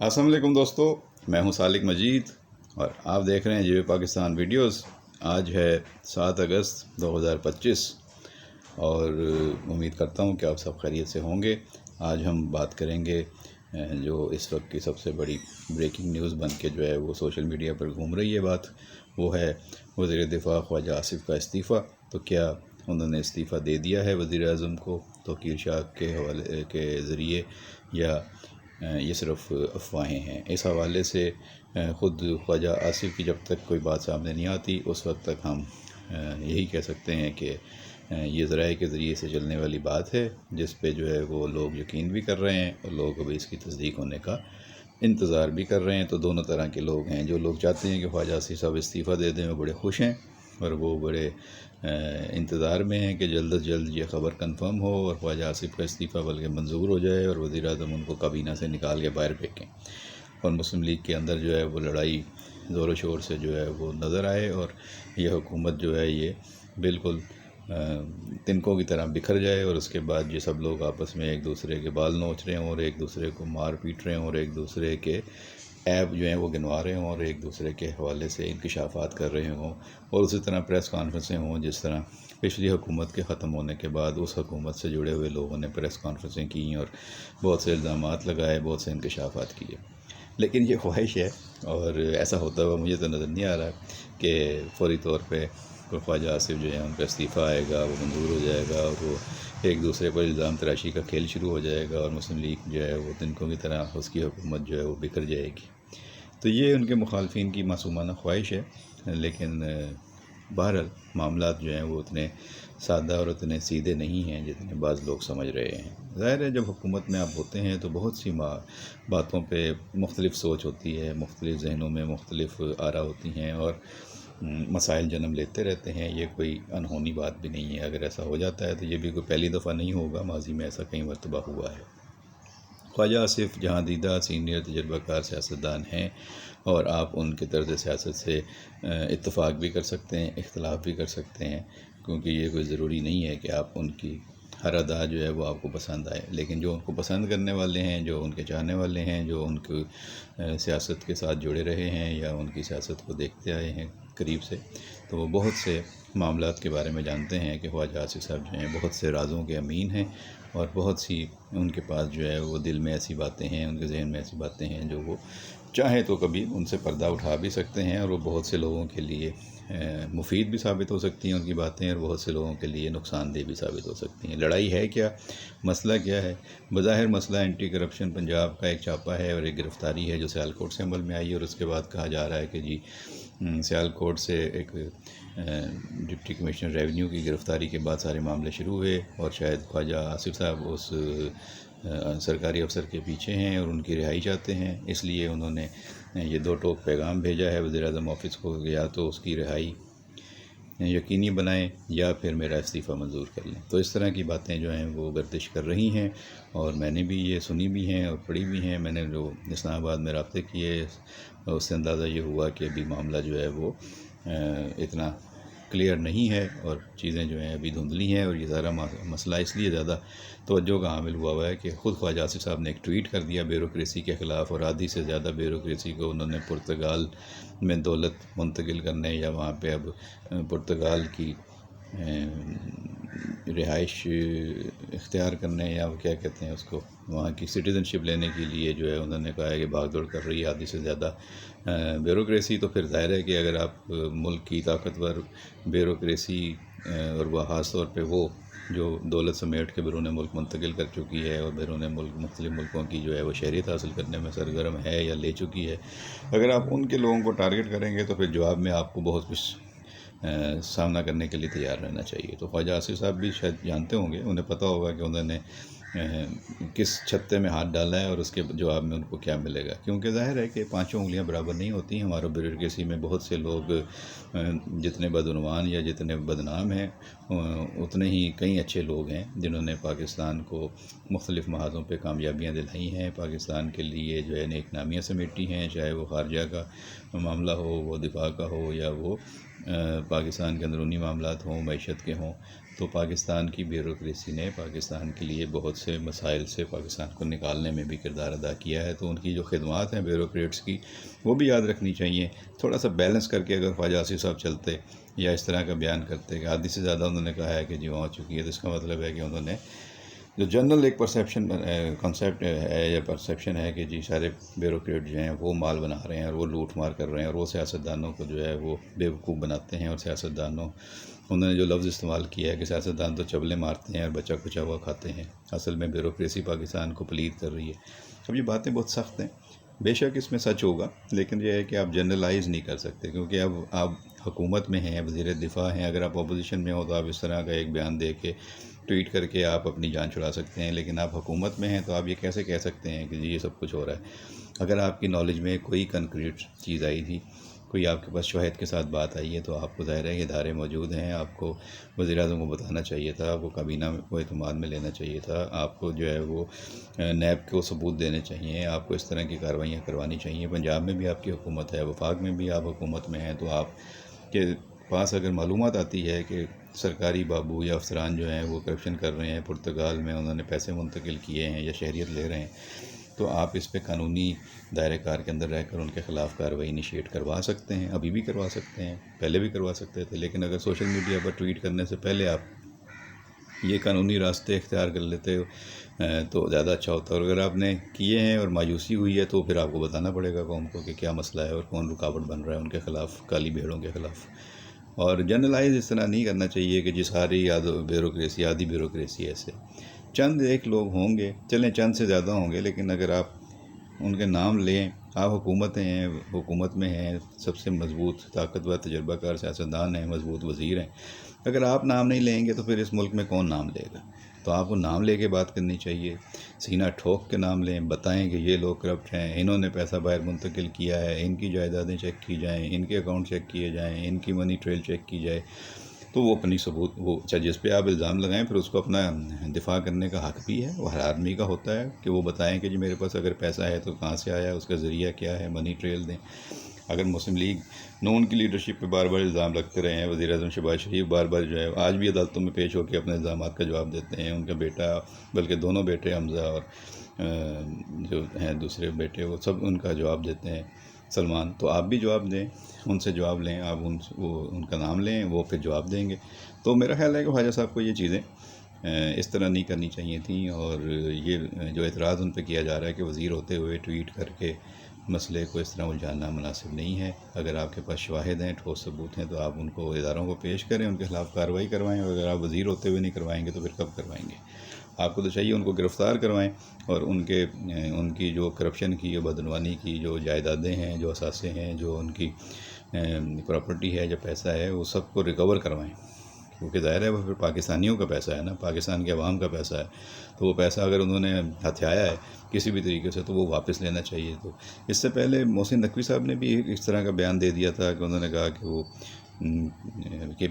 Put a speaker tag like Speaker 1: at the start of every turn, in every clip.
Speaker 1: السلام علیکم دوستو، میں ہوں سالک مجید اور آپ دیکھ رہے ہیں جیو پاکستان ویڈیوز۔ آج ہے 7 اگست 2025 اور امید کرتا ہوں کہ آپ سب خیریت سے ہوں گے۔ آج ہم بات کریں گے جو اس وقت کی سب سے بڑی بریکنگ نیوز بن کے جو ہے وہ سوشل میڈیا پر گھوم رہی ہے بات، وہ ہے وزیر دفاع خواجہ آصف کا استعفیٰ۔ تو کیا انہوں نے استعفیٰ دے دیا ہے وزیر اعظم کو توقیر شاہ کے حوالے کے ذریعے، یا یہ صرف افواہیں ہیں؟ اس حوالے سے خود خواجہ آصف کی جب تک کوئی بات سامنے نہیں آتی اس وقت تک ہم یہی کہہ سکتے ہیں کہ یہ ذرائع کے ذریعے سے چلنے والی بات ہے، جس پہ جو ہے وہ لوگ یقین بھی کر رہے ہیں اور لوگ ابھی اس کی تصدیق ہونے کا انتظار بھی کر رہے ہیں۔ تو دونوں طرح کے لوگ ہیں۔ جو لوگ چاہتے ہیں کہ خواجہ آصف صاحب استعفیٰ دے دیں وہ بڑے خوش ہیں اور وہ بڑے انتظار میں ہیں کہ جلد از جلد یہ خبر کنفرم ہو اور خواجہ آصف کا استعفیٰ بلکہ منظور ہو جائے اور وزیر اعظم ان کو کابینہ سے نکال کے باہر پھینکیں اور مسلم لیگ کے اندر جو ہے وہ لڑائی زور و شور سے جو ہے وہ نظر آئے اور یہ حکومت جو ہے یہ بالکل تنکوں کی طرح بکھر جائے، اور اس کے بعد یہ سب لوگ آپس میں ایک دوسرے کے بال نوچ رہے ہوں اور ایک دوسرے کو مار پیٹ رہے ہوں اور ایک دوسرے کے ایپ جو ہیں وہ گنوا رہے ہوں اور ایک دوسرے کے حوالے سے انکشافات کر رہے ہوں، اور اسی طرح پریس کانفرنسیں ہوں جس طرح پچھلی حکومت کے ختم ہونے کے بعد اس حکومت سے جڑے ہوئے لوگوں نے پریس کانفرنسیں کیں اور بہت سے الزامات لگائے، بہت سے انکشافات کیے۔ لیکن یہ خواہش ہے اور ایسا ہوتا ہوا مجھے تو نظر نہیں آ رہا کہ فوری طور پہ خواجہ آصف جو ہے ان کا استعفیٰ آئے گا، وہ منظور ہو جائے گا اور وہ ایک دوسرے پر الزام تراشی کا کھیل شروع ہو جائے گا اور مسلم لیگ جو ہے وہ تنکوں کی طرح اس کی حکومت جو ہے وہ بکھر جائے گی۔ تو یہ ان کے مخالفین کی معصومانہ خواہش ہے، لیکن بہرحال معاملات جو ہیں وہ اتنے سادہ اور اتنے سیدھے نہیں ہیں جتنے بعض لوگ سمجھ رہے ہیں۔ ظاہر ہے جب حکومت میں آپ ہوتے ہیں تو بہت سی باتوں پہ مختلف سوچ ہوتی ہے، مختلف ذہنوں میں مختلف آرا ہوتی ہیں اور مسائل جنم لیتے رہتے ہیں۔ یہ کوئی انہونی بات بھی نہیں ہے۔ اگر ایسا ہو جاتا ہے تو یہ بھی کوئی پہلی دفعہ نہیں ہوگا، ماضی میں ایسا کئی مرتبہ ہوا ہے۔ خواجہ آصف جہاں دیدہ سینئر تجربہ کار سیاستدان ہیں اور آپ ان کے طرز سیاست سے اتفاق بھی کر سکتے ہیں، اختلاف بھی کر سکتے ہیں، کیونکہ یہ کوئی ضروری نہیں ہے کہ آپ ان کی ہر ادا جو ہے وہ آپ کو پسند آئے۔ لیکن جو ان کو پسند کرنے والے ہیں، جو ان کے چاہنے والے ہیں، جو ان کی سیاست کے ساتھ جڑے رہے ہیں یا ان کی سیاست کو دیکھتے آئے ہیں قریب سے، تو وہ بہت سے معاملات کے بارے میں جانتے ہیں کہ خواجہ آصف صاحب جو ہیں بہت سے رازوں کے امین ہیں اور بہت سی ان کے پاس جو ہے وہ دل میں ایسی باتیں ہیں، ان کے ذہن میں ایسی باتیں ہیں جو وہ چاہیں تو کبھی ان سے پردہ اٹھا بھی سکتے ہیں، اور وہ بہت سے لوگوں کے لیے مفید بھی ثابت ہو سکتی ہیں ان کی باتیں، اور بہت سے لوگوں کے لیے نقصان دہ بھی ثابت ہو سکتی ہیں۔ لڑائی ہے کیا؟ مسئلہ کیا ہے؟ بظاہر مسئلہ اینٹی کرپشن پنجاب کا ایک چھاپا ہے اور ایک گرفتاری ہے جو سیالکوٹ سے عمل میں آئی، اور اس کے بعد کہا جا رہا ہے کہ جی سیالکوٹ سے ایک ڈپٹی کمشنر ریونیو کی گرفتاری کے بعد سارے معاملے شروع ہوئے اور شاید خواجہ آصف صاحب اس سرکاری افسر کے پیچھے ہیں اور ان کی رہائی چاہتے ہیں، اس لیے انہوں نے یہ دو ٹوک پیغام بھیجا ہے وزیر اعظم آفس کو، یا تو اس کی رہائی یقینی بنائیں یا پھر میرا استعفیٰ منظور کر لیں۔ تو اس طرح کی باتیں جو ہیں وہ گردش کر رہی ہیں اور میں نے بھی یہ سنی بھی ہیں اور پڑھی بھی ہیں۔ میں نے جو اسلام آباد میں رابطے کیے اس سے اندازہ یہ ہوا کہ ابھی معاملہ جو ہے وہ اتنا کلیئر نہیں ہے اور چیزیں جو ہیں ابھی دھندلی ہیں، اور یہ سارا مسئلہ اس لیے زیادہ توجہ کا حامل ہوا ہے کہ خود خواجہ آصف صاحب نے ایک ٹویٹ کر دیا بیوروکریسی کے خلاف، اور آدھی سے زیادہ بیوروکریسی کو انہوں نے پرتگال میں دولت منتقل کرنے یا وہاں پہ اب پرتگال کی رہائش اختیار کرنے، یا وہ کیا کہتے ہیں اس کو، وہاں کی سٹیزن شپ لینے کے لیے جو ہے انہوں نے کہا ہے کہ بھاگ دوڑ کر رہی ہے آدھی سے زیادہ بیوروکریسی۔ تو پھر ظاہر ہے کہ اگر آپ ملک کی طاقتور بیوروکریسی اور وہ خاص طور پہ وہ جو دولت سمیٹ کے بیرون ملک منتقل کر چکی ہے اور بیرون ملک مختلف ملکوں کی جو ہے وہ شہریت حاصل کرنے میں سرگرم ہے یا لے چکی ہے، اگر آپ ان کے لوگوں کو ٹارگٹ کریں گے تو پھر جواب میں آپ کو بہت کچھ سامنا کرنے کے لیے تیار رہنا چاہیے۔ تو خواجہ آصف صاحب بھی شاید جانتے ہوں گے، انہیں پتہ ہوگا کہ انہوں نے کس چھتے میں ہاتھ ڈالا ہے اور اس کے جواب میں ان کو کیا ملے گا، کیونکہ ظاہر ہے کہ پانچوں انگلیاں برابر نہیں ہوتی ہیں۔ ہمارا بیوروکریسی میں بہت سے لوگ جتنے بدعنوان یا جتنے بدنام ہیں اتنے ہی کئی اچھے لوگ ہیں جنہوں نے پاکستان کو مختلف محاذوں پہ کامیابیاں دلائی ہیں، پاکستان کے لیے جو ہے نیک نامیاں سمیٹی ہیں، چاہے وہ خارجہ کا معاملہ ہو، وہ دفاع کا ہو، یا وہ پاکستان کے اندرونی معاملات ہوں، معیشت کے ہوں، تو پاکستان کی بیوروکریسی نے پاکستان کے لیے بہت سے مسائل سے پاکستان کو نکالنے میں بھی کردار ادا کیا ہے۔ تو ان کی جو خدمات ہیں بیوروکریٹس کی، وہ بھی یاد رکھنی چاہیے۔ تھوڑا سا بیلنس کر کے اگر خواجہ آصف صاحب چلتے یا اس طرح کا بیان کرتے کہ آدھی سے زیادہ انہوں نے کہا ہے کہ جی ہو چکی ہے، تو اس کا مطلب ہے کہ انہوں نے جو جنرل ایک پرسیپشن کنسیپٹ ہے یا پرسیپشن ہے کہ جی سارے بیوروکریٹ جو ہیں وہ مال بنا رہے ہیں اور وہ لوٹ مار کر رہے ہیں اور وہ سیاستدانوں کو جو ہے وہ بیوقوف بناتے ہیں، اور سیاستدانوں، انہوں نے جو لفظ استعمال کیا ہے کہ سیاستدان تو چبلے مارتے ہیں اور بچہ کچا ہوا کھاتے ہیں، اصل میں بیوروکریسی پاکستان کو پلید کر رہی ہے۔ اب یہ باتیں بہت سخت ہیں، بے شک اس میں سچ ہوگا، لیکن یہ ہے کہ آپ جنرلائز نہیں کر سکتے، کیونکہ اب آپ حکومت میں ہیں، وزیر دفاع ہیں۔ اگر آپ اپوزیشن میں ہو تو آپ اس طرح کا ایک بیان دے کے، ٹویٹ کر کے آپ اپنی جان چھڑا سکتے ہیں، لیکن آپ حکومت میں ہیں تو آپ یہ کیسے کہہ سکتے ہیں کہ جی یہ سب کچھ ہو رہا ہے؟ اگر آپ کی نالج میں کوئی کنکریٹ چیز آئی تھی، کوئی آپ کے پاس شواہد کے ساتھ بات آئی ہے، تو آپ کو ظاہر ہے یہ ادارے موجود ہیں، آپ کو وزیر اعظم کو بتانا چاہیے تھا، آپ کو کابینہ کو اعتماد میں لینا چاہیے تھا، آپ کو جو ہے وہ نیب کو ثبوت دینے چاہیے، آپ کو اس طرح کی کارروائیاں کروانی چاہیے۔ پنجاب میں بھی آپ کی حکومت ہے، وفاق میں بھی آپ حکومت میں ہیں، تو آپ کے پاس اگر معلومات آتی ہے کہ سرکاری بابو یا افسران جو ہیں وہ کرپشن کر رہے ہیں، پرتگال میں انہوں نے پیسے منتقل کیے ہیں یا شہریت لے رہے ہیں، تو آپ اس پہ قانونی دائرہ کار کے اندر رہ کر ان کے خلاف کارروائی انیشیٹ کروا سکتے ہیں، ابھی بھی کروا سکتے ہیں، پہلے بھی کروا سکتے تھے، لیکن اگر سوشل میڈیا پر ٹویٹ کرنے سے پہلے آپ یہ قانونی راستے اختیار کر لیتے ہو تو زیادہ اچھا ہوتا ہے۔ اور اگر آپ نے کیے ہیں اور مایوسی ہوئی ہے تو پھر آپ کو بتانا پڑے گا قوم کو کہ کیا مسئلہ ہے اور کون رکاوٹ بن رہا ہے ان کے خلاف، کالی بھیڑوں کے خلاف۔ اور جنرلائز اس طرح نہیں کرنا چاہیے کہ جی ساری بیوروکریسی، آدھی بیوروکریسی ایسے چند ایک لوگ ہوں گے، چلیں چند سے زیادہ ہوں گے، لیکن اگر آپ ان کے نام لیں، آپ حکومت میں ہیں، سب سے مضبوط طاقتور تجربہ کار سیاستدان ہیں، مضبوط وزیر ہیں، اگر آپ نام نہیں لیں گے تو پھر اس ملک میں کون نام لے گا؟ تو آپ کو نام لے کے بات کرنی چاہیے، سینہ ٹھوک کے نام لیں، بتائیں کہ یہ لوگ کرپٹ ہیں، انہوں نے پیسہ باہر منتقل کیا ہے، ان کی جائیدادیں چیک کی جائیں، ان کے اکاؤنٹ چیک کیے جائیں، ان کی منی ٹریل چیک کی جائے، تو وہ اپنی ثبوت، وہ اچھا جس پہ آپ الزام لگائیں پھر اس کو اپنا دفاع کرنے کا حق بھی ہے، وہ ہر آدمی کا ہوتا ہے کہ وہ بتائیں کہ جی میرے پاس اگر پیسہ ہے تو کہاں سے آیا ہے، اس کا ذریعہ کیا ہے، منی ٹریل دیں۔ اگر مسلم لیگ نون کی لیڈرشپ پہ بار بار الزام لگتے رہے ہیں، وزیر اعظم شہباز شریف بار بار جو ہے آج بھی عدالتوں میں پیش ہو کے اپنے الزامات کا جواب دیتے ہیں، ان کا بیٹا، بلکہ دونوں بیٹے حمزہ اور جو ہیں دوسرے بیٹے، وہ سب ان کا جواب دیتے ہیں، سلمان، تو آپ بھی جواب دیں، ان سے جواب لیں، آپ ان کا نام لیں، وہ پھر جواب دیں گے۔ تو میرا خیال ہے کہ خواجہ صاحب کو یہ چیزیں اس طرح نہیں کرنی چاہیے تھیں، اور یہ جو اعتراض ان پہ کیا جا رہا ہے کہ وزیر ہوتے ہوئے ٹویٹ کر کے مسئلے کو اس طرح الجھانا مناسب نہیں ہے۔ اگر آپ کے پاس شواہد ہیں، ٹھوس ثبوت ہیں، تو آپ ان کو اداروں کو پیش کریں، ان کے خلاف کارروائی کروائیں، اور اگر آپ وزیر ہوتے ہوئے نہیں کروائیں گے تو پھر کب کروائیں گے؟ آپ کو تو چاہیے ان کو گرفتار کروائیں، اور ان کی جو کرپشن کی، جو بدعنوانی کی جو جائیدادیں ہیں، جو اثاثے ہیں، جو ان کی پراپرٹی ہے، جو پیسہ ہے، وہ سب کو ریکور کروائیں، کیونکہ ظاہر ہے وہ پھر پاکستانیوں کا پیسہ ہے نا، پاکستان کے عوام کا پیسہ ہے، تو وہ پیسہ اگر انہوں نے ہتھیایا ہے کسی بھی طریقے سے تو وہ واپس لینا چاہیے۔ تو اس سے پہلے محسن نقوی صاحب نے بھی اس طرح کا بیان دے دیا تھا کہ انہوں نے کہا کہ وہ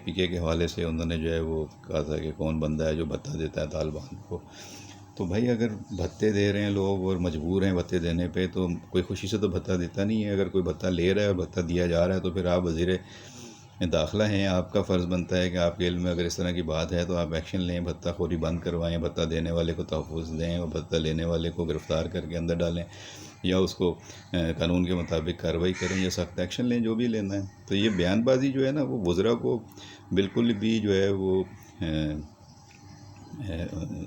Speaker 1: پی کے حوالے سے انہوں نے جو ہے وہ کہا تھا کہ کون بندہ ہے جو بھتہ دیتا ہے طالبان کو۔ تو بھائی اگر بھتے دے رہے ہیں لوگ اور مجبور ہیں بھتے دینے پہ، تو کوئی خوشی سے تو بھتہ دیتا نہیں ہے۔ اگر کوئی بھتہ لے رہا ہے اور بھتہ دیا جا رہا ہے تو پھر آپ وزیر داخلہ ہیں، آپ کا فرض بنتا ہے کہ آپ کے علم میں اگر اس طرح کی بات ہے تو آپ ایکشن لیں، بھتہ خوری بند کروائیں، بھتہ دینے والے کو تحفظ دیں اور بھتہ لینے والے کو گرفتار کر کے اندر ڈالیں، یا اس کو قانون کے مطابق کارروائی کریں یا سخت ایکشن لیں، جو بھی لینا ہے۔ تو یہ بیان بازی جو ہے نا، وہ وزراء کو بالکل بھی جو ہے وہ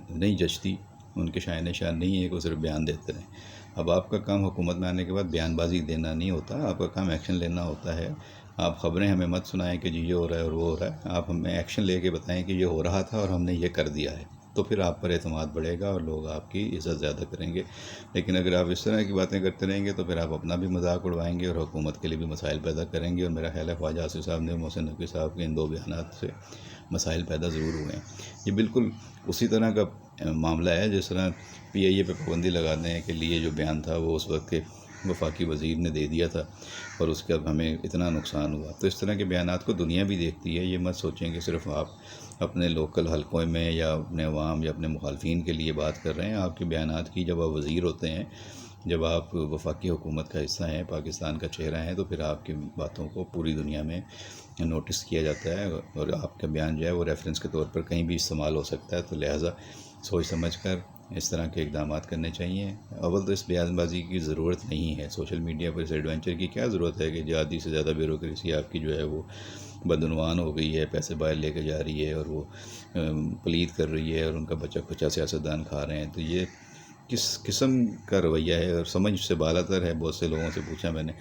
Speaker 1: نہیں جچتی، ان کے شائن شان نہیں ہے کہ وہ صرف بیان دیتے رہیں۔ اب آپ کا کام حکومت میں آنے کے بعد بیان بازی دینا نہیں ہوتا، آپ کا کام ایکشن لینا ہوتا ہے۔ آپ خبریں ہمیں مت سنائیں کہ جی یہ ہو رہا ہے اور وہ ہو رہا ہے، آپ ہمیں ایکشن لے کے بتائیں کہ یہ ہو رہا تھا اور ہم نے یہ کر دیا ہے، تو پھر آپ پر اعتماد بڑھے گا اور لوگ آپ کی عزت زیادہ کریں گے۔ لیکن اگر آپ اس طرح کی باتیں کرتے رہیں گے تو پھر آپ اپنا بھی مذاق اڑوائیں گے اور حکومت کے لیے بھی مسائل پیدا کریں گے، اور میرا خیال ہے خواجہ آصف صاحب نے، محسن نقوی صاحب کے ان دو بیانات سے مسائل پیدا ضرور ہوئے ہیں۔ یہ بالکل اسی طرح کا معاملہ ہے جس طرح پی آئی اے پہ پابندی لگانے کے لیے جو بیان تھا وہ اس وقت کے وفاقی وزیر نے دے دیا تھا، اور اس کے اب ہمیں اتنا نقصان ہوا۔ تو اس طرح کے بیانات کو دنیا بھی دیکھتی ہے، یہ مت سوچیں کہ صرف آپ اپنے لوکل حلقوں میں یا اپنے عوام یا اپنے مخالفین کے لیے بات کر رہے ہیں۔ آپ کے بیانات کی جب آپ وزیر ہوتے ہیں جب آپ وفاقی حکومت کا حصہ ہیں، پاکستان کا چہرہ ہیں، تو پھر آپ کی باتوں کو پوری دنیا میں نوٹس کیا جاتا ہے، اور آپ کا بیان جو ہے وہ ریفرنس کے طور پر کہیں بھی استعمال ہو سکتا ہے. تو لہٰذا سوچ سمجھ کر اس طرح کے اقدامات کرنے چاہیے. اول تو اس بیان بازی کی ضرورت نہیں ہے. سوشل میڈیا پر اس ایڈونچر کی کیا ضرورت ہے کہ زیادہ سے زیادہ بیوروکریسی آپ کی جو ہے وہ بدعنوان ہو گئی ہے، پیسے باہر لے کے جا رہی ہے، اور وہ پلید کر رہی ہے، اور ان کا بچہ کچا سیاستدان کھا رہے ہیں. تو یہ کس قسم کا رویہ ہے، اور سمجھ سے بالا تر ہے. بہت سے لوگوں سے پوچھا میں نے،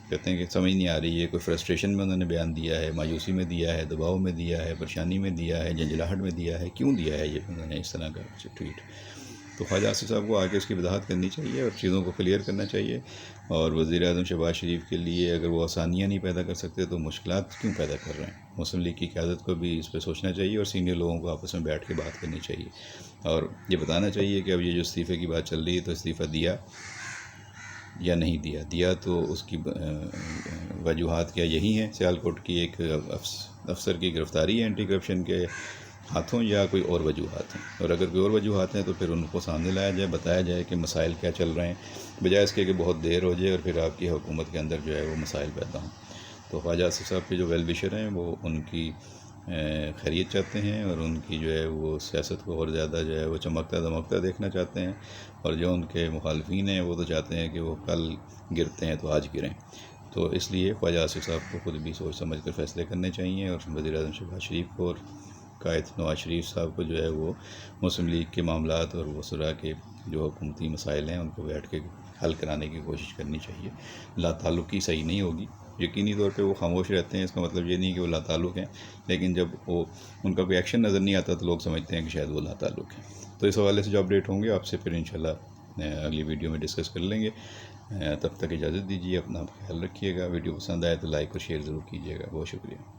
Speaker 1: کہتے ہیں کہ سمجھ نہیں آ رہی ہے. کوئی فرسٹریشن میں انہوں نے بیان دیا ہے، مایوسی میں دیا ہے، دباؤ میں دیا ہے، پریشانی میں دیا ہے، جھنجھلاہٹ میں دیا ہے. کیوں دیا ہے یہ انہوں نے اس طرح کا ٹویٹ؟ تو خواجہ آصف صاحب کو آگے اس کی وضاحت کرنی چاہیے اور چیزوں کو کلیئر کرنا چاہیے. اور وزیر اعظم شہباز شریف کے لیے اگر وہ آسانیاں نہیں پیدا کر سکتے تو مشکلات کیوں پیدا کر رہے ہیں؟ مسلم لیگ کی قیادت کو بھی اس پہ سوچنا چاہیے، اور سینئر لوگوں کو آپس میں بیٹھ کے بات کرنی چاہیے، اور یہ بتانا چاہیے کہ اب یہ جو استعفے کی بات چل رہی ہے تو استعفیٰ دیا یا نہیں دیا تو اس کی وجوہات کیا یہی ہیں؟ سیالکوٹ کی ایک افسر کی گرفتاری ہے اینٹی کرپشن کے ہاتھوں، یا کوئی اور وجوہات ہیں؟ اور اگر کوئی اور وجوہات ہیں تو پھر ان کو سامنے لایا جائے، بتایا جائے کہ مسائل کیا چل رہے ہیں، بجائے اس کے کہ بہت دیر ہو جائے اور پھر آپ کی حکومت کے اندر جو ہے وہ مسائل پیدا ہوں. تو خواجہ آصف صاحب کے جو ویل وشر ہیں وہ ان کی خیریت چاہتے ہیں، اور ان کی جو ہے وہ سیاست کو اور زیادہ جو ہے وہ چمکتا دمکتا دیکھنا چاہتے ہیں. اور جو ان کے مخالفین ہیں وہ تو چاہتے ہیں کہ وہ کل گرتے ہیں تو آج گریں. تو اس لیے خواجہ آصف صاحب کو خود بھی سوچ سمجھ کر فیصلے کرنے چاہیے، اور وزیر اعظم شہباز شریف کو اور قائد نواز شریف صاحب کو جو ہے وہ مسلم لیگ کے معاملات اور وزراء کے جو حکومتی مسائل ہیں ان کو بیٹھ کے حل کرانے کی کوشش کرنی چاہیے. لا تعلقی صحیح نہیں ہوگی. یقینی طور پہ وہ خاموش رہتے ہیں، اس کا مطلب یہ نہیں کہ وہ لا تعلق ہیں، لیکن جب وہ ان کا کوئی ایکشن نظر نہیں آتا تو لوگ سمجھتے ہیں کہ شاید وہ لا تعلق ہیں. تو اس حوالے سے جو اپڈیٹ ہوں گے آپ سے پھر انشاءاللہ اگلی ویڈیو میں ڈسکس کر لیں گے. تب تک اجازت دیجیے، اپنا خیال رکھیے گا. ویڈیو پسند آئے تو لائک اور شیئر ضرور کیجیے گا. بہت شکریہ.